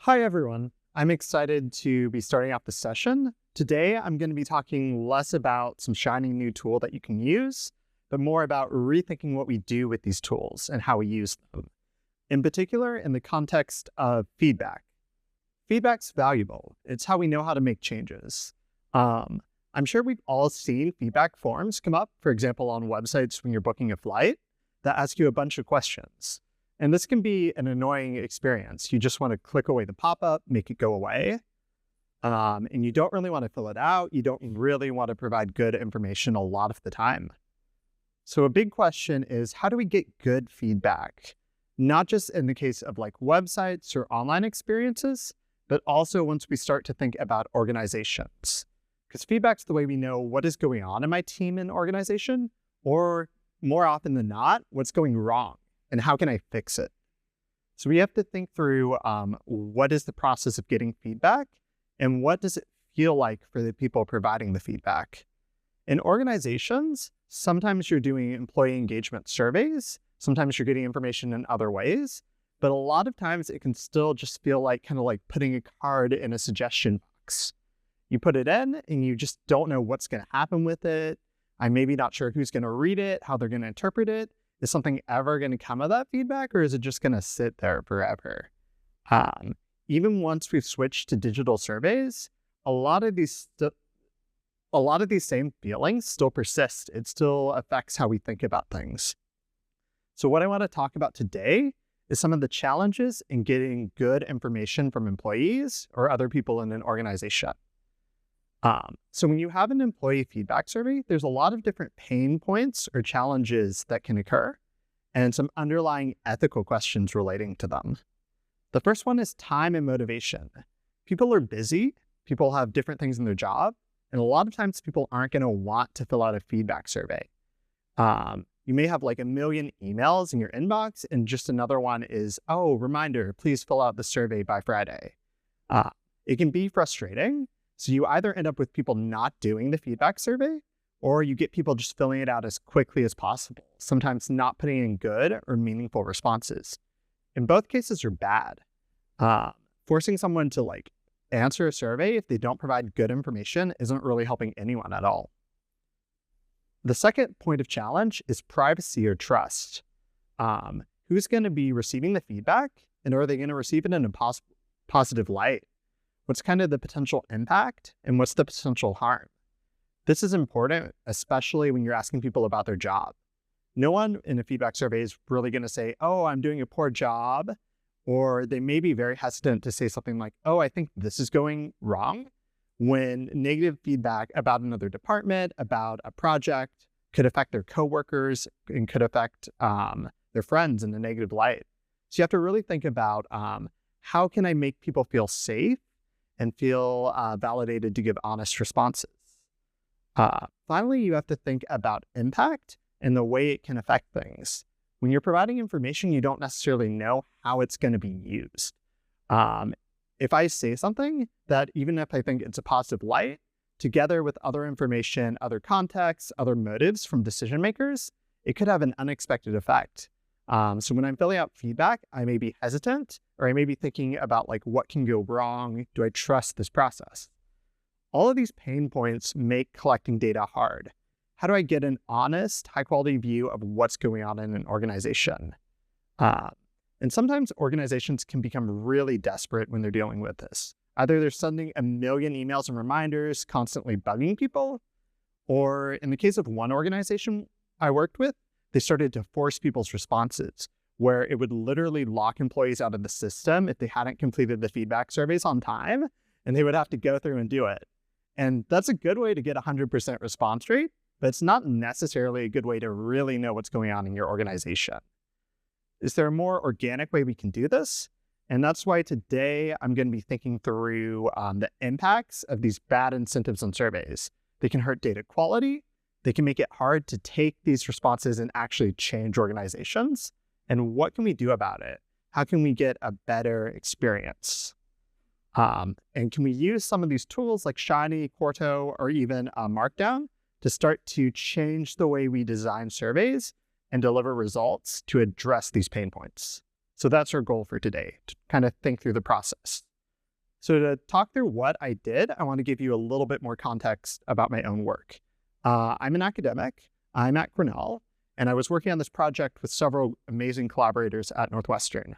Hi, everyone. I'm excited to be starting off the session. Today, I'm going to be talking less about some shiny new tool that you can use, but more about rethinking what we do with these tools and how we use them. In particular, in the context of feedback. Feedback's valuable. It's how we know how to make changes. I'm sure we've all seen feedback forms come up, for example, on websites when you're booking a flight, that ask you a bunch of questions. And this can be an annoying experience. You just want to click away the pop-up, make it go away. And you don't really want to fill it out. You don't really want to provide good information a lot of the time. So a big question is, how do we get good feedback? Not just in the case of like websites or online experiences, but also once we start to think about organizations. Because feedback's the way we know what is going on in my team and organization, or more often than not, what's going wrong. And how can I fix it? So we have to think through what is the process of getting feedback and what does it feel like for the people providing the feedback? In organizations, sometimes you're doing employee engagement surveys, sometimes you're getting information in other ways, but a lot of times it can still just feel like kind of like putting a card in a suggestion box. You put it in and you just don't know what's going to happen with it. I'm maybe not sure who's going to read it, how they're going to interpret it. Is something ever going to come of that feedback, or is it just going to sit there forever? Even once we've switched to digital surveys, a lot of these same feelings still persist. It still affects how we think about things. So what I want to talk about today is some of the challenges in getting good information from employees or other people in an organization. So when you have an employee feedback survey, there's a lot of different pain points or challenges that can occur and some underlying ethical questions relating to them. The first one is time and motivation. People are busy, people have different things in their job, and a lot of times people aren't going to want to fill out a feedback survey. You may have like 1 million emails in your inbox, and just another one is, oh, reminder, please fill out the survey by Friday. It can be frustrating. So you either end up with people not doing the feedback survey, or you get people just filling it out as quickly as possible, sometimes not putting in good or meaningful responses. In both cases are bad. Forcing someone to like answer a survey if they don't provide good information isn't really helping anyone at all. The second point of challenge is privacy or trust. Who's going to be receiving the feedback, and are they going to receive it in a positive light? What's kind of the potential impact and what's the potential harm? This is important, especially when you're asking people about their job. No one in a feedback survey is really going to say, oh, I'm doing a poor job, or they may be very hesitant to say something like, oh, I think this is going wrong, when negative feedback about another department, about a project, could affect their coworkers and could affect their friends in a negative light. So you have to really think about how can I make people feel safe and feel validated to give honest responses. Finally, you have to think about impact and the way it can affect things. When you're providing information, you don't necessarily know how it's going to be used. If I say something that, even if I think it's a positive light, together with other information, other contexts, other motives from decision makers, it could have an unexpected effect. So when I'm filling out feedback, I may be hesitant, or I may be thinking about like, what can go wrong? Do I trust this process? All of these pain points make collecting data hard. How do I get an honest, high quality view of what's going on in an organization? And sometimes organizations can become really desperate when they're dealing with this. Either they're sending 1 million emails and reminders, constantly bugging people, or in the case of one organization I worked with, they started to force people's responses, where it would literally lock employees out of the system if they hadn't completed the feedback surveys on time, and they would have to go through and do it. And that's a good way to get 100% response rate, but it's not necessarily a good way to really know what's going on in your organization. Is there a more organic way we can do this? And that's why today I'm going to be thinking through the impacts of these bad incentives on surveys. They can hurt data quality. They can make it hard to take these responses and actually change organizations. And what can we do about it? How can we get a better experience? And can we use some of these tools like Shiny, Quarto, or even Markdown to start to change the way we design surveys and deliver results to address these pain points? So that's our goal for today, to kind of think through the process. So to talk through what I did, I want to give you a little bit more context about my own work. I'm an academic. I'm at Cornell, and I was working on this project with several amazing collaborators at Northwestern.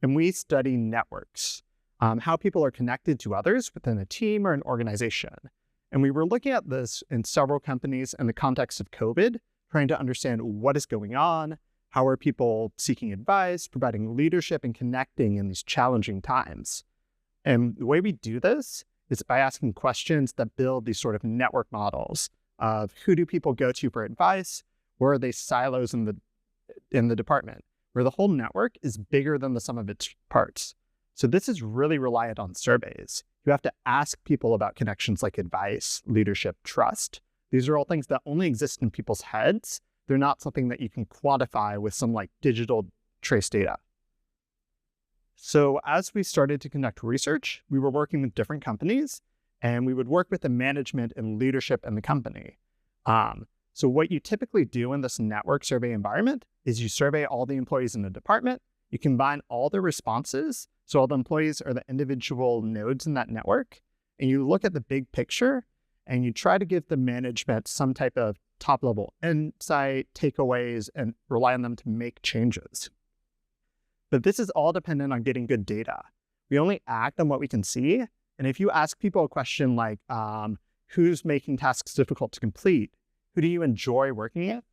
And we study networks, how people are connected to others within a team or an organization. And we were looking at this in several companies in the context of COVID, trying to understand what is going on, how are people seeking advice, providing leadership, and connecting in these challenging times. And the way we do this is by asking questions that build these sort of network models of who do people go to for advice, where are they silos in the department, where the whole network is bigger than the sum of its parts. So this is really reliant on surveys. You have to ask people about connections like advice, leadership, trust. These are all things that only exist in people's heads. They're not something that you can quantify with some like digital trace data. So as we started to conduct research, we were working with different companies, and we would work with the management and leadership in the company. So what you typically do in this network survey environment is you survey all the employees in the department, you combine all the responses, so all the employees are the individual nodes in that network, and you look at the big picture, and you try to give the management some type of top-level insight, takeaways, and rely on them to make changes. But this is all dependent on getting good data. We only act on what we can see. And if you ask people a question like, who's making tasks difficult to complete? Who do you enjoy working with?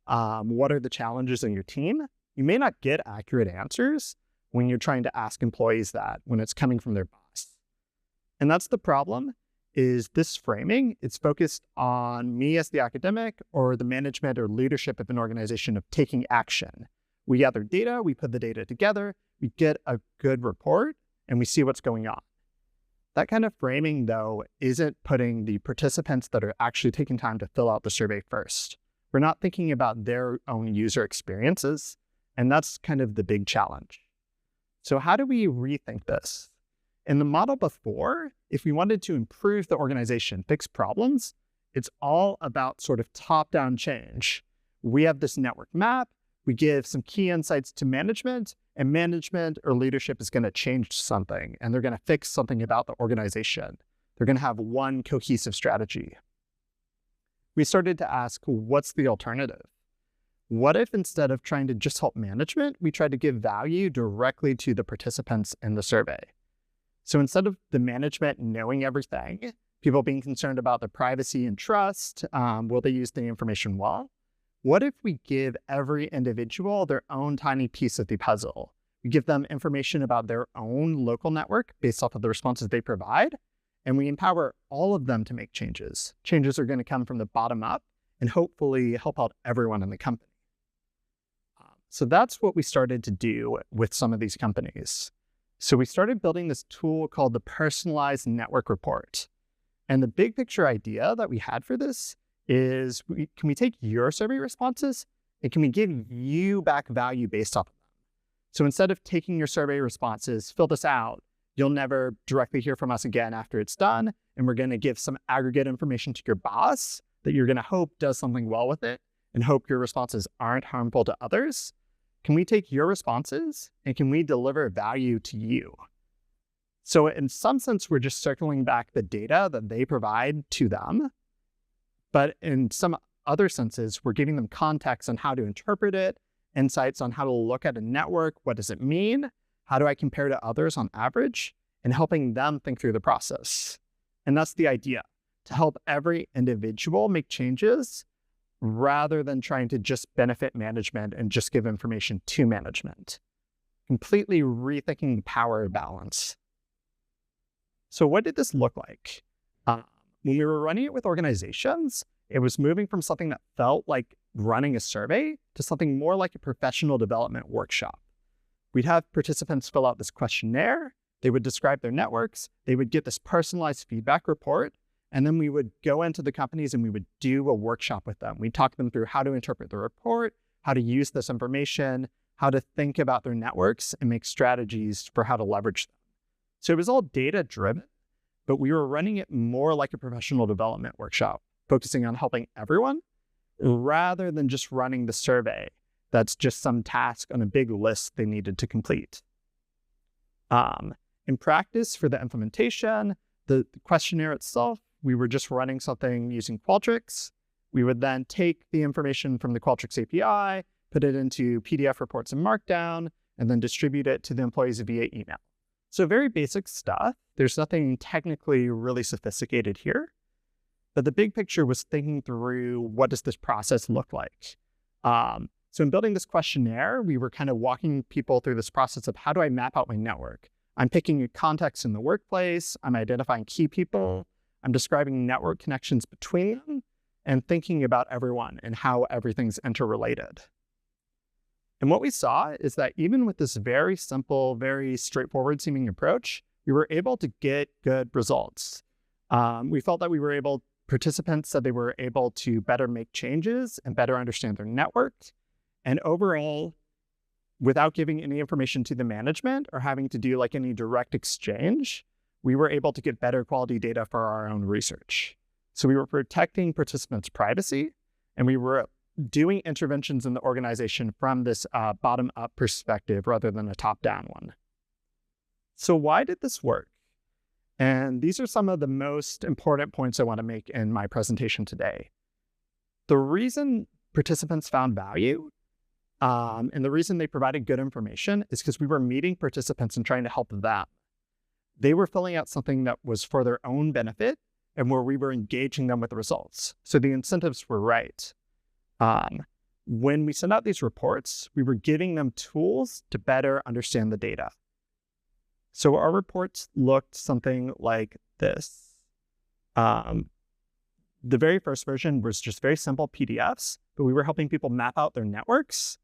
What are the challenges in your team? You may not get accurate answers when you're trying to ask employees that, when it's coming from their boss. And that's the problem, is this framing, it's focused on me as the academic or the management or leadership of an organization of taking action. We gather data, we put the data together, we get a good report, and we see what's going on. That kind of framing, though, isn't putting the participants that are actually taking time to fill out the survey first. We're not thinking about their own user experiences, and that's kind of the big challenge. So how do we rethink this? In the model before, if we wanted to improve the organization, fix problems, it's all about sort of top-down change. We have this network map, we give some key insights to management, and management or leadership is going to change something, and they're going to fix something about the organization. They're going to have one cohesive strategy. We started to ask, what's the alternative? What if instead of trying to just help management, we tried to give value directly to the participants in the survey? So instead of the management knowing everything, people being concerned about their privacy and trust, will they use the information well? What if we give every individual their own tiny piece of the puzzle? We give them information about their own local network based off of the responses they provide, and we empower all of them to make changes. Changes are going to come from the bottom up and hopefully help out everyone in the company. So that's what we started to do with some of these companies. So we started building this tool called the Personalized Network Report. And the big picture idea that we had for this is, can we take your survey responses and can we give you back value based off of them? So instead of taking your survey responses, fill this out, you'll never directly hear from us again after it's done, and we're going to give some aggregate information to your boss that you're going to hope does something well with it and hope your responses aren't harmful to others. Can we take your responses and can we deliver value to you? So in some sense, we're just circling back the data that they provide to them. But in some other senses, we're giving them context on how to interpret it, insights on how to look at a network, what does it mean, how do I compare to others on average, and helping them think through the process. And that's the idea, to help every individual make changes rather than trying to just benefit management and just give information to management. Completely rethinking the power balance. So what did this look like? When we were running it with organizations, it was moving from something that felt like running a survey to something more like a professional development workshop. We'd have participants fill out this questionnaire, they would describe their networks, they would get this personalized feedback report, and then we would go into the companies and we would do a workshop with them. We'd talk them through how to interpret the report, how to use this information, how to think about their networks and make strategies for how to leverage them. So it was all data-driven, but we were running it more like a professional development workshop, focusing on helping everyone rather than just running the survey that's just some task on a big list they needed to complete. In practice, for the implementation, the questionnaire itself, we were just running something using Qualtrics. We would then take the information from the Qualtrics API, put it into PDF reports and Markdown, and then distribute it to the employees via email. So very basic stuff. There's nothing technically really sophisticated here. But the big picture was thinking through, what does this process look like? So in building this questionnaire, we were kind of walking people through this process of, how do I map out my network? I'm picking a context in the workplace. I'm identifying key people. I'm describing network connections between them and thinking about everyone and how everything's interrelated. And what we saw is that even with this very simple, very straightforward seeming approach, we were able to get good results. We felt that participants said they were able to better make changes and better understand their network. And overall, without giving any information to the management or having to do like any direct exchange, we were able to get better quality data for our own research. So we were protecting participants' privacy, and we were doing interventions in the organization from this bottom-up perspective rather than a top-down one. So why did this work? And these are some of the most important points I want to make in my presentation today. The reason participants found value and the reason they provided good information is because we were meeting participants and trying to help them. They were filling out something that was for their own benefit and where we were engaging them with the results. So the incentives were right. When we sent out these reports, we were giving them tools to better understand the data. So our reports looked something like this. The very first version was just very simple PDFs, but we were helping people map out their networks.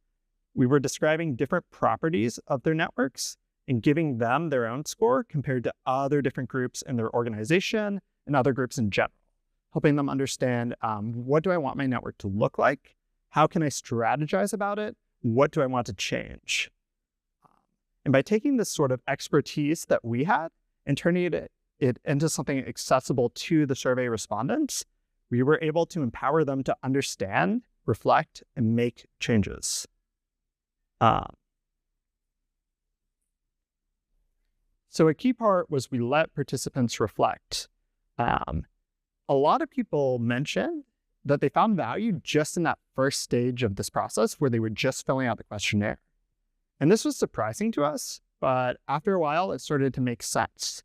We were describing different properties of their networks and giving them their own score compared to other different groups in their organization and other groups in general, helping them understand, what do I want my network to look like? How can I strategize about it? What do I want to change? And by taking this sort of expertise that we had and turning it into something accessible to the survey respondents, we were able to empower them to understand, reflect, and make changes. So a key part was we let participants reflect. A lot of people mentioned that they found value just in that first stage of this process where they were just filling out the questionnaire. And this was surprising to us, but after a while, it started to make sense.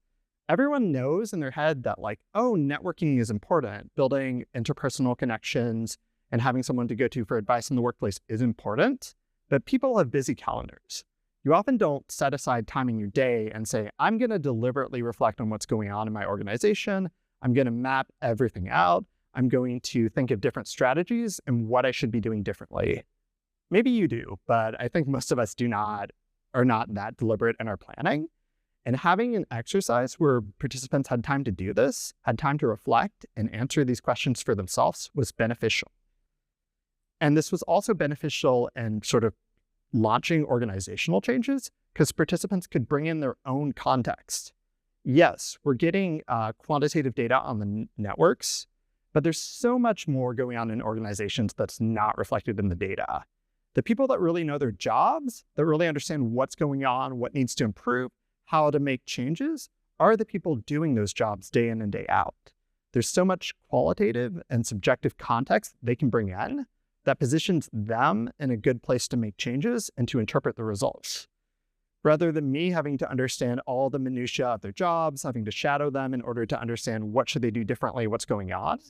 Everyone knows in their head that networking is important. Building interpersonal connections and having someone to go to for advice in the workplace is important, but people have busy calendars. You often don't set aside time in your day and say, I'm going to deliberately reflect on what's going on in my organization. I'm going to map everything out. I'm going to think of different strategies and what I should be doing differently. Maybe you do, but I think most of us are not that deliberate in our planning. And having an exercise where participants had time to do this, had time to reflect and answer these questions for themselves was beneficial. And this was also beneficial in sort of launching organizational changes because participants could bring in their own context. Yes, we're getting quantitative data on the networks, but there's so much more going on in organizations that's not reflected in the data. The people that really know their jobs, that really understand what's going on, what needs to improve, how to make changes, are the people doing those jobs day in and day out. There's so much qualitative and subjective context they can bring in that positions them in a good place to make changes and to interpret the results. Rather than me having to understand all the minutiae of their jobs, having to shadow them in order to understand what should they do differently, what's going on.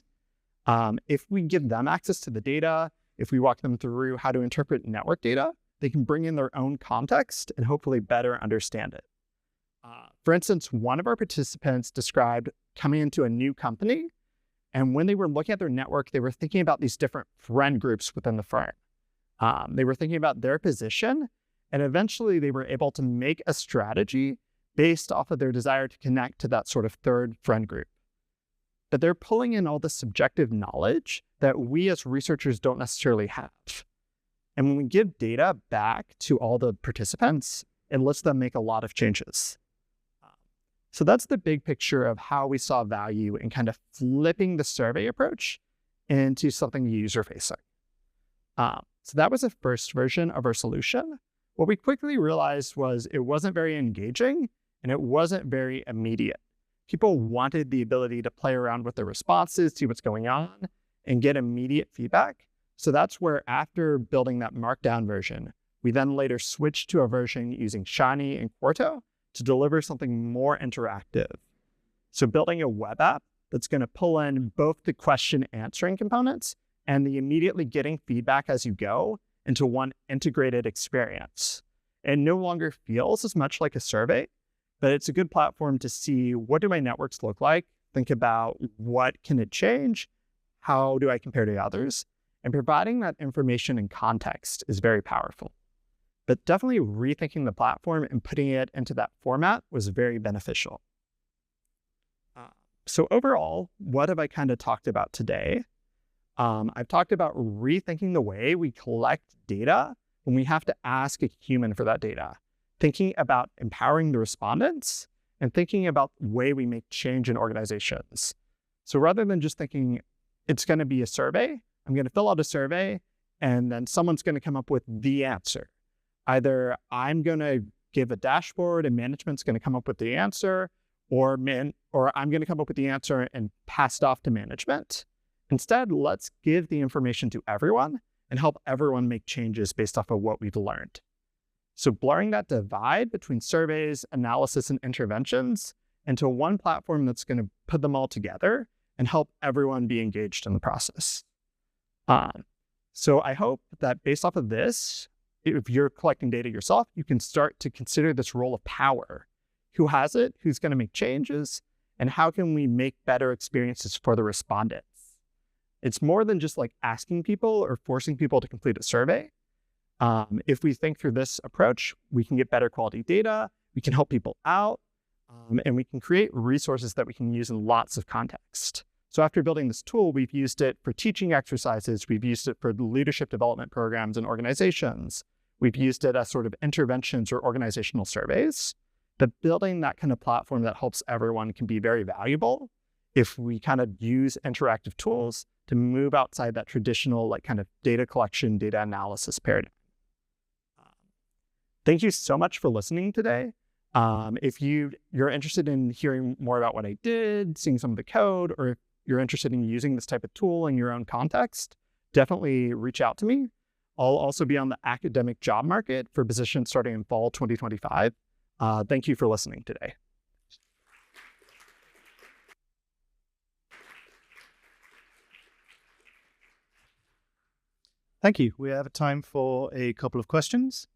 If we give them access to the data, if we walk them through how to interpret network data, they can bring in their own context and hopefully better understand it. For instance, one of our participants described coming into a new company, and when they were looking at their network, they were thinking about these different friend groups within the firm. They were thinking about their position, and eventually they were able to make a strategy based off of their desire to connect to that sort of third friend group. But they're pulling in all the subjective knowledge that we as researchers don't necessarily have. And when we give data back to all the participants, it lets them make a lot of changes. So that's the big picture of how we saw value in kind of flipping the survey approach into something user-facing. So that was the first version of our solution. What we quickly realized was it wasn't very engaging and it wasn't very immediate. People wanted the ability to play around with their responses, see what's going on, and get immediate feedback. So that's where, after building that markdown version, we then later switched to a version using Shiny and Quarto to deliver something more interactive. So building a web app that's going to pull in both the question answering components and the immediately getting feedback as you go into one integrated experience. It no longer feels as much like a survey, but it's a good platform to see, what do my networks look like? Think about, what can it change? How do I compare to others? And providing that information and context is very powerful. But definitely rethinking the platform and putting it into that format was very beneficial. So overall, what have I kind of talked about today? I've talked about rethinking the way we collect data when we have to ask a human for that data, thinking about empowering the respondents, and thinking about the way we make change in organizations. So rather than just thinking it's going to be a survey, I'm going to fill out a survey, and then someone's going to come up with the answer. Either I'm going to give a dashboard and management's going to come up with the answer, or I'm going to come up with the answer and pass it off to management. Instead, let's give the information to everyone and help everyone make changes based off of what we've learned. So blurring that divide between surveys, analysis, and interventions into one platform that's going to put them all together and help everyone be engaged in the process. So I hope that based off of this, if you're collecting data yourself, you can start to consider this role of power. Who has it? Who's going to make changes? And how can we make better experiences for the respondents? It's more than just like asking people or forcing people to complete a survey. If we think through this approach, we can get better quality data, we can help people out, and we can create resources that we can use in lots of context. So after building this tool, we've used it for teaching exercises, we've used it for leadership development programs and organizations, we've used it as sort of interventions or organizational surveys. But building that kind of platform that helps everyone can be very valuable if we kind of use interactive tools to move outside that traditional like kind of data collection, data analysis paradigm. Thank you so much for listening today. If you're interested in hearing more about what I did, seeing some of the code, or if you're interested in using this type of tool in your own context, definitely reach out to me. I'll also be on the academic job market for positions starting in fall 2025. Thank you for listening today. Thank you. We have time for a couple of questions.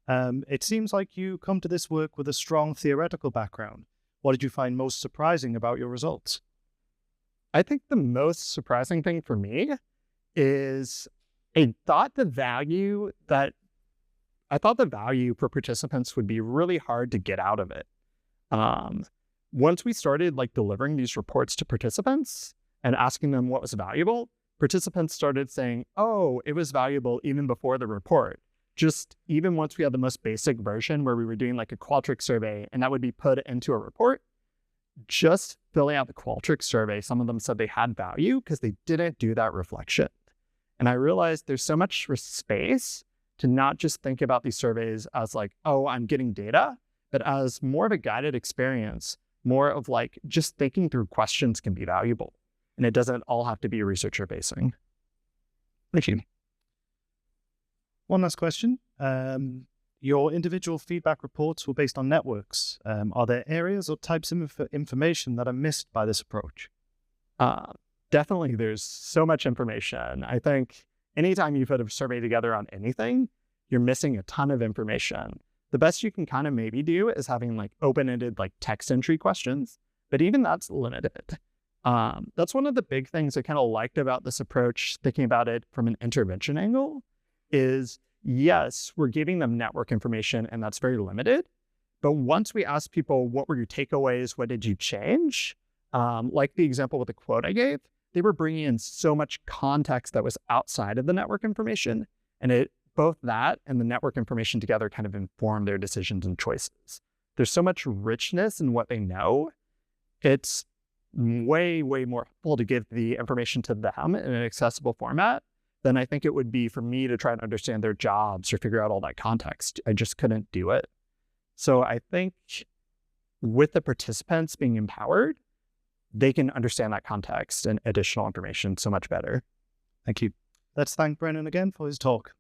It seems like you come to this work with a strong theoretical background. What did you find most surprising about your results? I think the most surprising thing for me is I thought the value for participants would be really hard to get out of it. Once we started like delivering these reports to participants and asking them what was valuable, participants started saying, oh, it was valuable even before the report. Just even once we had the most basic version where we were doing like a Qualtrics survey and that would be put into a report, just filling out the Qualtrics survey, some of them said they had value because they didn't do that reflection. And I realized there's so much space to not just think about these surveys as like, oh, I'm getting data, but as more of a guided experience, more of like just thinking through questions can be valuable. And it doesn't all have to be researcher facing. Thank you. One last question. Your individual feedback reports were based on networks. Are there areas or types of information that are missed by this approach? Definitely, there's so much information. I think anytime you put a survey together on anything, you're missing a ton of information. The best you can kind of maybe do is having like open-ended like text entry questions, but even that's limited. That's one of the big things I kind of liked about this approach, thinking about it from an intervention angle, is yes, we're giving them network information and that's very limited. But once we ask people, what were your takeaways? What did you change? Like the example with the quote I gave, they were bringing in so much context that was outside of the network information. And both that and the network information together kind of inform their decisions and choices. There's so much richness in what they know. It's way, way more helpful to give the information to them in an accessible format than I think it would be for me to try and understand their jobs or figure out all that context. I just couldn't do it. So I think with the participants being empowered, they can understand that context and additional information so much better. Thank you. Let's thank Brennan again for his talk.